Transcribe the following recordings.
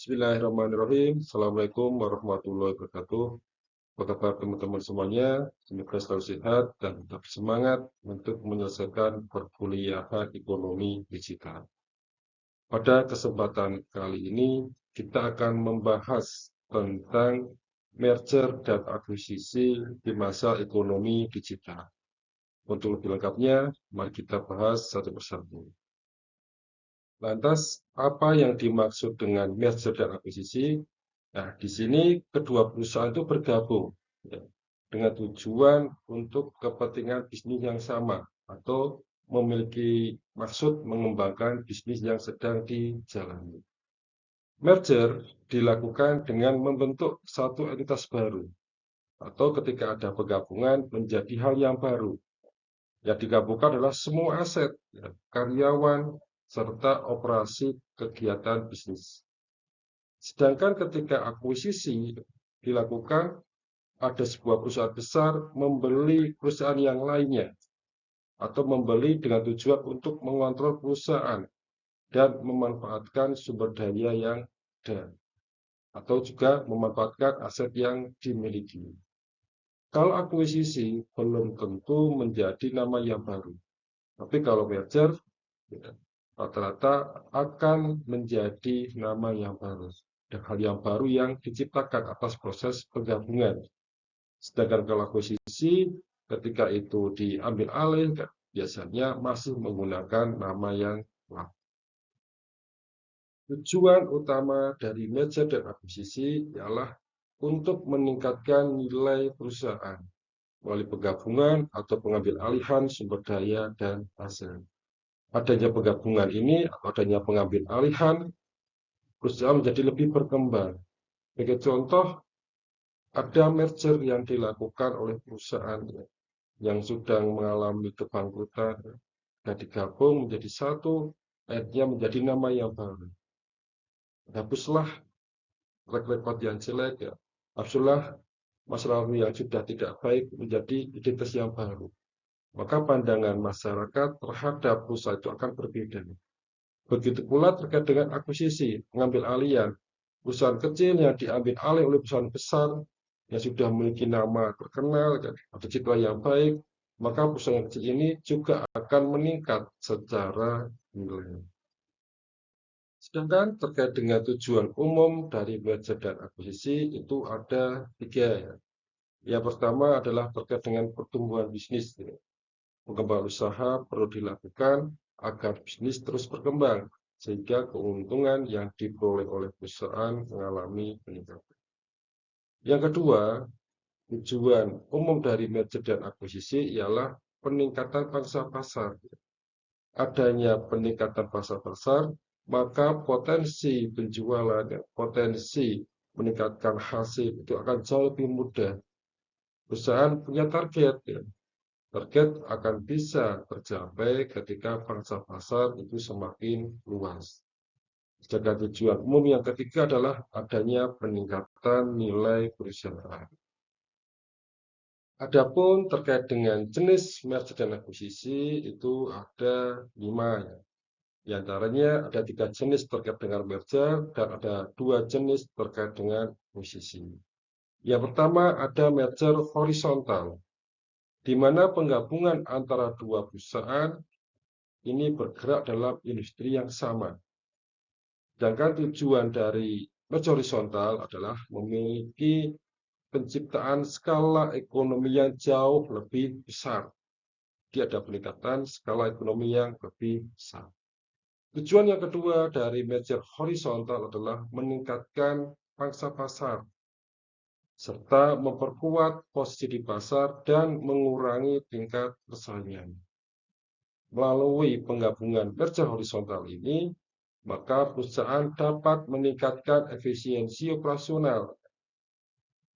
Bismillahirrahmanirrahim. Assalamualaikum warahmatullahi wabarakatuh. Apa kabar teman-teman semuanya? Semoga selalu sehat dan tetap semangat untuk menyelesaikan perkuliahan ekonomi digital. Pada kesempatan kali ini, kita akan membahas tentang merger dan akuisisi di masa ekonomi digital. Untuk lebih lengkapnya, mari kita bahas satu persatu. Lantas, apa yang dimaksud dengan merger dan akuisisi? Nah, di sini kedua perusahaan itu bergabung ya, dengan tujuan untuk kepentingan bisnis yang sama atau memiliki maksud mengembangkan bisnis yang sedang dijalani. Merger dilakukan dengan membentuk satu entitas baru atau ketika ada penggabungan menjadi hal yang baru. Yang digabungkan adalah semua aset, ya, karyawan, serta operasi kegiatan bisnis. Sedangkan ketika akuisisi dilakukan, ada sebuah perusahaan besar membeli perusahaan yang lainnya atau membeli dengan tujuan untuk mengontrol perusahaan dan memanfaatkan sumber daya yang ada atau juga memanfaatkan aset yang dimiliki. Kalau akuisisi belum tentu menjadi nama yang baru, tapi kalau merger ya, rata-rata akan menjadi nama yang baru dan hal yang baru yang diciptakan atas proses penggabungan. Sedangkan kalau akuisisi ketika itu diambil alih biasanya masih menggunakan nama yang lama. Tujuan utama dari merger dan akuisisi ialah untuk meningkatkan nilai perusahaan melalui penggabungan atau pengambil alihan sumber daya dan aset. Adanya penggabungan ini atau adanya pengambil alihan, perusahaan menjadi lebih berkembang. Sebagai contoh, ada merger yang dilakukan oleh perusahaan yang sedang mengalami kebangkrutan dan digabung menjadi satu, akhirnya menjadi nama yang baru. Hapuslah track record yang jelek, ya. Hapuslah masa lalu yang sudah tidak baik menjadi identitas yang baru. Maka pandangan masyarakat terhadap perusahaan itu akan berbeda. Begitu pula terkait dengan akuisisi, mengambil alihan. Perusahaan kecil yang diambil alih oleh perusahaan besar yang sudah memiliki nama terkenal, atau citra yang baik, maka perusahaan kecil ini juga akan meningkat secara nilai. Sedangkan terkait dengan tujuan umum dari merger dan akuisisi itu ada 3. Yang pertama adalah terkait dengan pertumbuhan bisnis. Pengembangan usaha perlu dilakukan agar bisnis terus berkembang, sehingga keuntungan yang diperoleh oleh perusahaan mengalami peningkatan. Yang kedua, tujuan umum dari merger dan akuisisi ialah peningkatan pangsa pasar. Adanya peningkatan pangsa pasar, maka potensi penjualan, potensi meningkatkan hasil itu akan jauh lebih mudah. Perusahaan punya target, ya. Target akan bisa tercapai ketika pangsa pasar itu semakin luas. Sedangkan tujuan umum yang ketiga adalah adanya peningkatan nilai perusahaan. Adapun terkait dengan jenis merger dan akuisisi itu ada 5. Di antaranya ada 3 jenis terkait dengan merger dan ada 2 jenis terkait dengan akuisisi. Yang pertama ada merger horizontal, di mana penggabungan antara 2 perusahaan ini bergerak dalam industri yang sama. Sedangkan tujuan dari merger horizontal adalah memiliki penciptaan skala ekonomi yang jauh lebih besar. Dia ada peningkatan skala ekonomi yang lebih besar. Tujuan yang kedua dari merger horizontal adalah meningkatkan pangsa pasar, serta memperkuat posisi di pasar dan mengurangi tingkat persaingan. Melalui penggabungan merger horizontal ini, maka perusahaan dapat meningkatkan efisiensi operasional.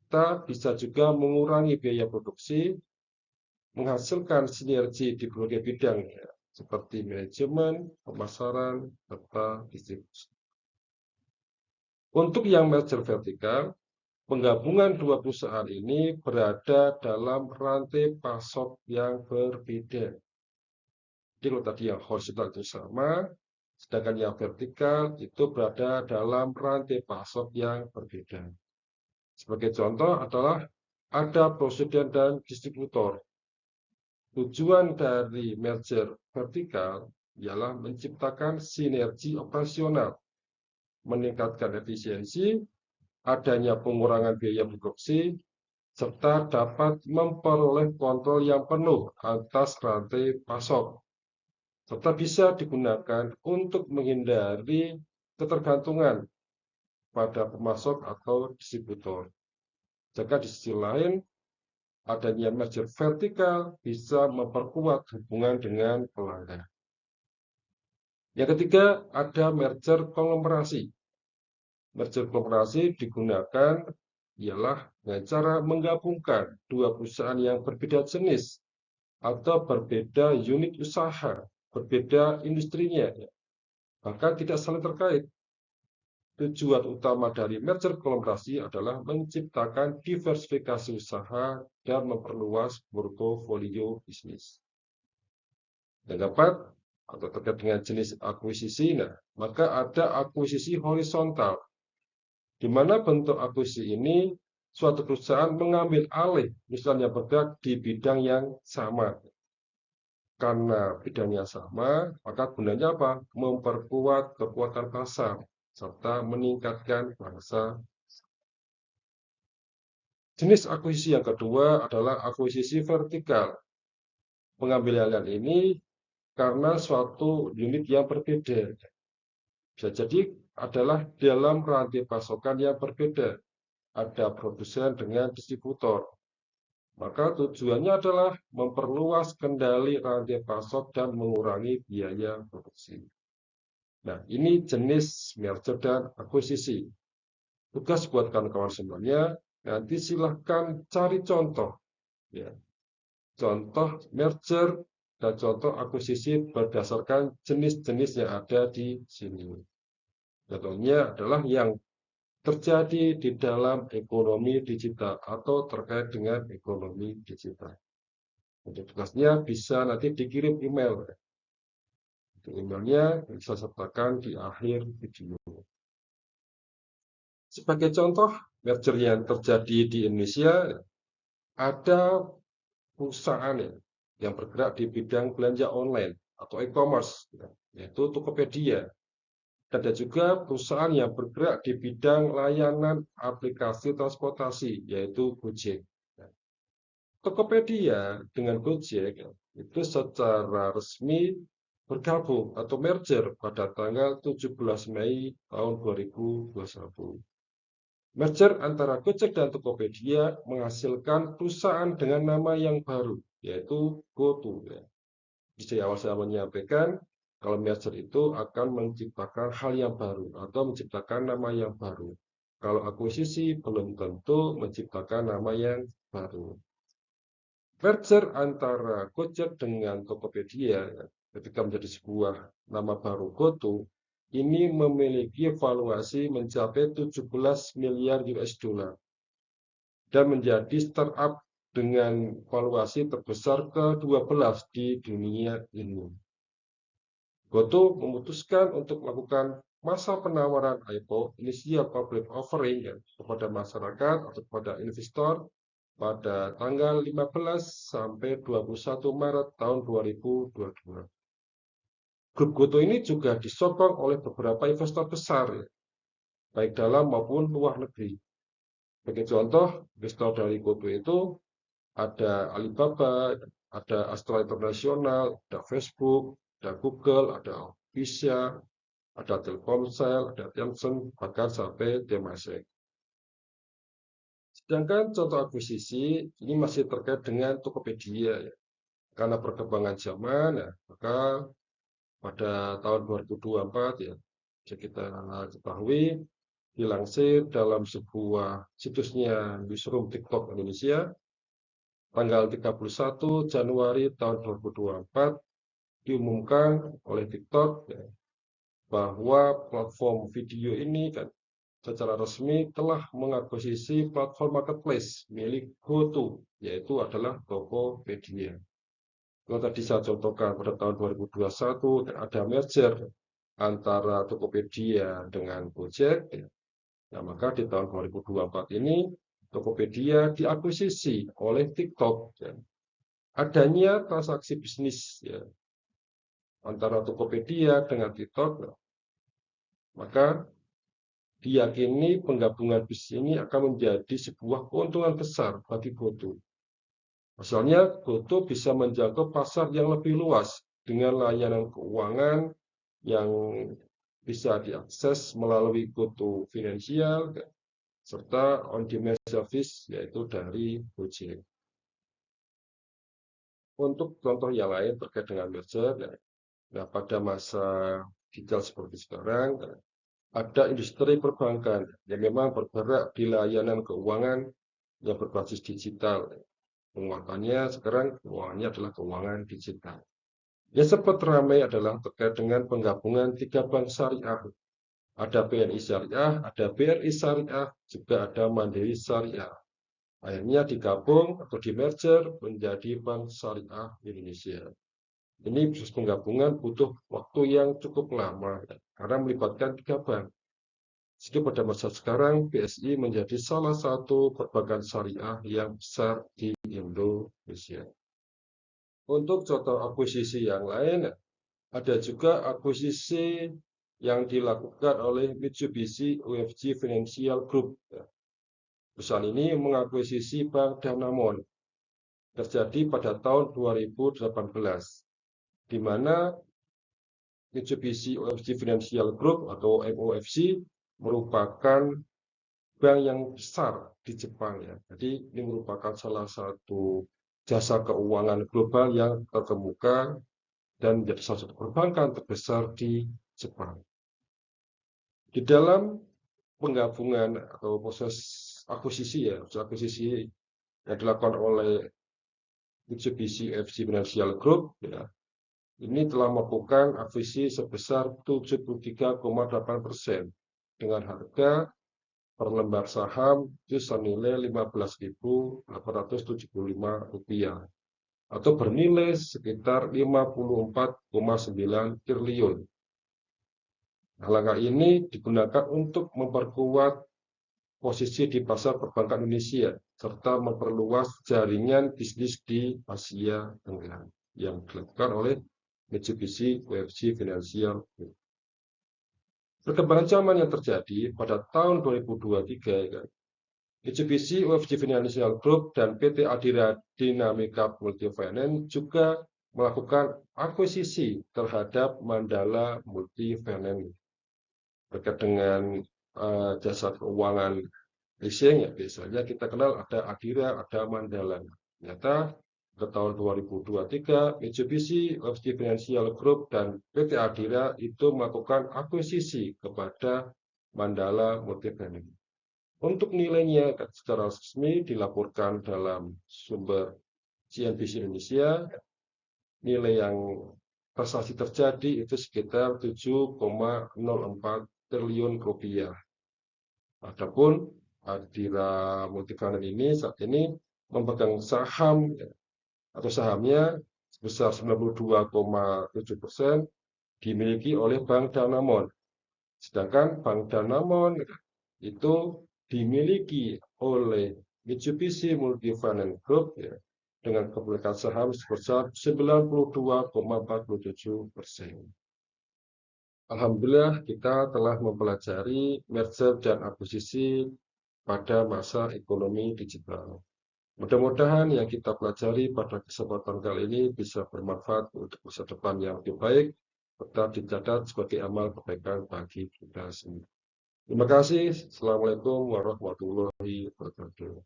Kita bisa juga mengurangi biaya produksi, menghasilkan sinergi di berbagai bidang, seperti manajemen, pemasaran, serta distribusi. Untuk yang merger vertikal, penggabungan 2 perusahaan ini berada dalam rantai pasok yang berbeda. Jadi kalau tadi yang horizontal itu sama, Sedangkan yang vertikal itu berada dalam rantai pasok yang berbeda. Sebagai contoh adalah ada presiden dan distributor. Tujuan dari merger vertikal ialah menciptakan sinergi operasional, meningkatkan efisiensi, adanya pengurangan biaya produksi, serta dapat memperoleh kontrol yang penuh atas rantai pasok, serta bisa digunakan untuk menghindari ketergantungan pada pemasok atau distributor. Jika di sisi lain, adanya merger vertikal bisa memperkuat hubungan dengan pelanggan. Yang ketiga, ada merger konglomerasi. Merger konglomerasi digunakan ialah dengan cara menggabungkan dua perusahaan yang berbeda jenis atau berbeda unit usaha, berbeda industrinya, bahkan tidak saling terkait. Tujuan utama dari merger konglomerasi adalah menciptakan diversifikasi usaha dan memperluas portofolio bisnis. Yang keempat, atau terkait dengan jenis akuisisi, maka ada akuisisi horizontal, di mana bentuk akuisisi ini suatu perusahaan mengambil alih perusahaan yang bergerak di bidang yang sama. Karena bidangnya sama, maka gunanya apa? Memperkuat kekuatan pasar serta meningkatkan bangsa. Jenis akuisisi yang kedua adalah akuisisi vertikal. Pengambilan ini karena suatu unit yang berbeda. Bisa jadi adalah dalam rantai pasokan yang berbeda. Ada produsen dengan distributor. Maka tujuannya adalah memperluas kendali rantai pasok dan mengurangi biaya produksi. Nah, ini jenis merger dan akuisisi. Tugas buat kawan-kawan semuanya, nanti silahkan cari contoh, ya, contoh merger dan contoh akuisisi berdasarkan jenis-jenis yang ada di sini. Contohnya adalah yang terjadi di dalam ekonomi digital atau terkait dengan ekonomi digital. Untuk tugasnya bisa nanti dikirim email. Emailnya bisa sertakan di akhir video. Sebagai contoh merger yang terjadi di Indonesia, ada perusahaan yang bergerak di bidang belanja online atau e-commerce, yaitu Tokopedia. Dan ada juga perusahaan yang bergerak di bidang layanan aplikasi transportasi, yaitu Gojek. Tokopedia dengan Gojek itu secara resmi bergabung atau merger pada tanggal 17 Mei tahun 2021. Merger antara Gojek dan Tokopedia menghasilkan perusahaan dengan nama yang baru, yaitu GoTo. Di awal saya menyampaikan, kalau merger itu akan menciptakan hal yang baru atau menciptakan nama yang baru. Kalau akuisisi belum tentu menciptakan nama yang baru. Merger antara Gojek dengan Tokopedia ketika menjadi sebuah nama baru GoTo, ini memiliki valuasi mencapai 17 miliar US dollar dan menjadi startup dengan valuasi terbesar ke-12 di dunia ini. GoTo memutuskan untuk melakukan masa penawaran IPO, initial public offering, kepada masyarakat atau kepada investor pada tanggal 15 sampai 21 Maret tahun 2022. Grup GoTo ini juga disokong oleh beberapa investor besar, baik dalam maupun luar negeri. Sebagai contoh, investor dari GoTo itu ada Alibaba, ada Astra International, ada Facebook, ada Google, ada Visa, ada Telkomsel, ada Tencent, bahkan sampai Temasek. Sedangkan contoh akuisisi ini masih terkait dengan Tokopedia, karena perkembangan zaman, maka pada tahun 2024 bisa kita ketahui dilansir dalam sebuah situsnya Newsroom TikTok Indonesia tanggal 31 Januari tahun 2024 diumumkan oleh TikTok bahwa platform video ini secara resmi telah mengakuisisi platform marketplace milik GoTo, yaitu adalah Tokopedia. Kalau tadi saya contohkan pada tahun 2021 ada merger antara Tokopedia dengan Gojek, ya. Nah, maka di tahun 2024 ini Tokopedia diakuisisi oleh TikTok. Ya. Adanya transaksi bisnis ya, antara Tokopedia dengan TikTok, ya, maka diyakini penggabungan bisnis ini akan menjadi sebuah keuntungan besar bagi GoTo. Misalnya, GoTo bisa menjangkau pasar yang lebih luas dengan layanan keuangan yang bisa diakses melalui GoTo Finansial serta on-demand service yaitu dari Gojek. Untuk contoh yang lain terkait dengan merger, nah pada masa digital seperti sekarang, ada industri perbankan yang memang bergerak di layanan keuangan yang berbasis digital. Penguatannya sekarang keuangannya adalah keuangan digital. Yang sempat ramai adalah terkait dengan penggabungan 3 bank syariah. Ada BNI Syariah, ada BRI Syariah, juga ada Mandiri Syariah. Akhirnya digabung atau di-merger menjadi Bank Syariah Indonesia. Ini proses penggabungan butuh waktu yang cukup lama karena melibatkan 3 bank. Sehingga pada masa sekarang BSI menjadi salah satu perbankan syariah yang besar di Indonesia. Untuk contoh akuisisi yang lain, ada juga akuisisi yang dilakukan oleh Mitsubishi UFJ Financial Group. Perusahaan ini mengakuisisi Bank Danamon terjadi pada tahun 2018, di mana Mitsubishi UFJ Financial Group atau MUFG merupakan bank yang besar di Jepang ya. Jadi ini merupakan salah satu jasa keuangan global yang terkemuka dan menjadi salah satu perbankan terbesar di Jepang. Di dalam penggabungan atau proses akuisisi yang dilakukan oleh Mitsubishi UFJ Financial Group ya, ini telah melakukan akuisisi sebesar 73,8% dengan harga per lembar saham itu senilai Rp15.875 atau bernilai sekitar 54,9 triliun. Langkah ini digunakan untuk memperkuat posisi di pasar perbankan Indonesia serta memperluas jaringan bisnis di Asia Tenggara yang dilakukan oleh Mitsubishi UFJ Financial Group. Perkembangan zaman yang terjadi pada tahun 2023, Mitsubishi UFJ Financial Group dan PT Adira Dinamika Multifinance juga melakukan akuisisi terhadap Mandala Multifinance berkait dengan jasa keuangan leasing ya, biasanya kita kenal ada Adira, ada Mandala. Ternyata pada tahun 2023 Mitsubishi UFJ Financial Group dan PT Adira itu melakukan akuisisi kepada Mandala Multifinance. Untuk nilainya secara resmi dilaporkan dalam sumber CNBC Indonesia, nilai yang transaksi terjadi itu sekitar 7,04 triliun rupiah. Adapun Adira Multifinance ini saat ini memegang saham atau sahamnya sebesar 92,7% dimiliki oleh Bank Danamon. Sedangkan Bank Danamon itu dimiliki oleh Mitsubishi Multifinance Group ya, dengan kepemilikan saham sebesar 92,47%. Alhamdulillah kita telah mempelajari merger dan akuisisi pada masa ekonomi digital. Mudah-mudahan yang kita pelajari pada kesempatan kali ini bisa bermanfaat untuk masa depan yang lebih baik, serta dicatat sebagai amal kebaikan bagi kita semua. Terima kasih. Assalamualaikum warahmatullahi wabarakatuh.